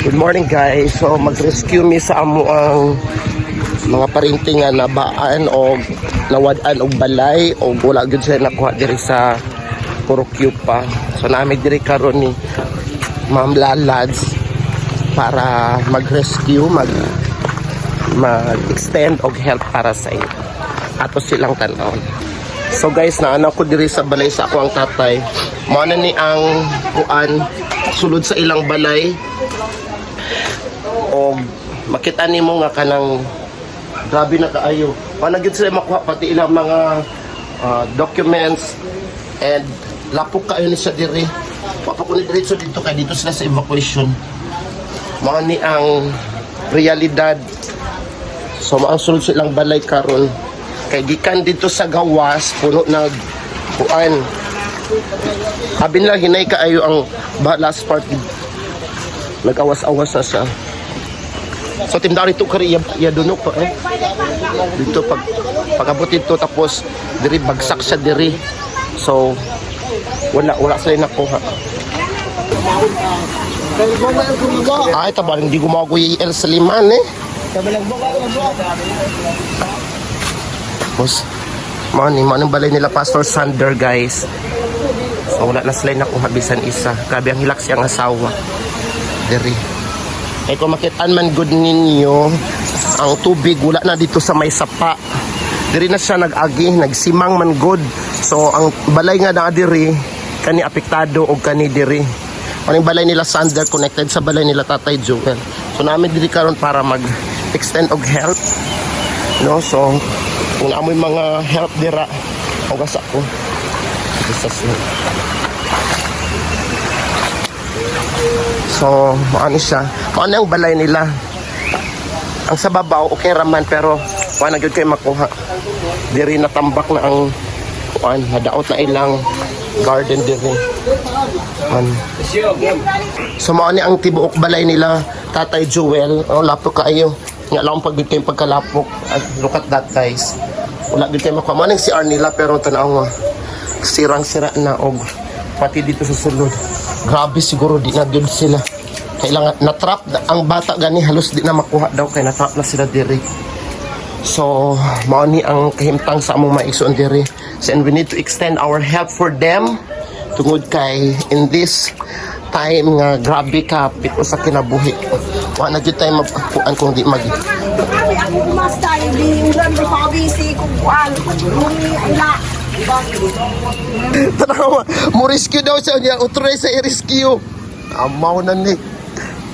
Good morning guys. So mag-rescue mi sa amo ang mga parintingan na baan o nawad-an og balay o wala gyud sila nakuha diri sa Purokyu pa. So namin diri karon ni Ma'am Lalads para mag-rescue, mag-extend og help para sa iyo. Ato silang tan-aw. So guys, naanaw ko diri sa balay sa ako ang tatay. Mao na ni ang kuan sulod sa ilang balay. O makita nimo nga kanang grabe na kaayo. Wala gyud sila makuha pati ilang mga documents and lapok kaayo ni sa diri. Papako ni diretso dito kay dito sila sa evacuation. Mao ni ang realidad. So mao sulod sa ilang balay karon. Kay gikan dito sa gawas puno na kuan. Abi nila hinay kaayo ang last part. Nag-awas-awas na siya. So timdari to kari ya dunok pa dito pag-abot dito tapos diri bagsak siya diri. So wala sila nakuha. Ay tabang hindi gumagoy El Saliman Tapos manong balay nila Pastor Sander guys. So wala na sila nakuha bisan isa. Grabe ang hilak siyang asawa diri. Eh kung makitaan man good ninyo, ang tubig wala na dito sa may sapa. Diri na siya nag-agi, nagsimang man good. So ang balay nga na diri, kani apektado og kani diri. Ang balay nila Sander connected sa balay nila Tatay Joel. So namin diri karon para mag-extend og help. No, so kung amoy mga help dira, og asa ko. So, maano siya. Maano ang balay nila. Ang sa babaw, okay raman, pero wala gyud kayo makuha. Diri natambak na ang nadaot na ilang garden diri. So, maano ang tibuok balay nila Tatay Joel. Lapok kaayo. Nga lang pagdito kayong pagkalapok. Look at that guys. Wala gyud kayo makuha. Maano si CR nila, pero tanaw nga. Sirang-sira na og pati dito sa sulod. Grabe siguro di na gyud sila. Kailangan na-trap ang bata gani halos di na makuha daw kay na-trap na sila diri. So, mao ni ang kahimtang sa among maigsoon diri. So, and we need to extend our help for them tungod kay in this time nga grabe ka pito sa kinabuhi. Wa na gyud tay magpuan kung di mag. Grabe ako kumasta di ulan ko sa kabisi kung kuan. Muni ala. Tanawa, mo rescue daw siya niya, utray sa i-rescue. Amaw na ni.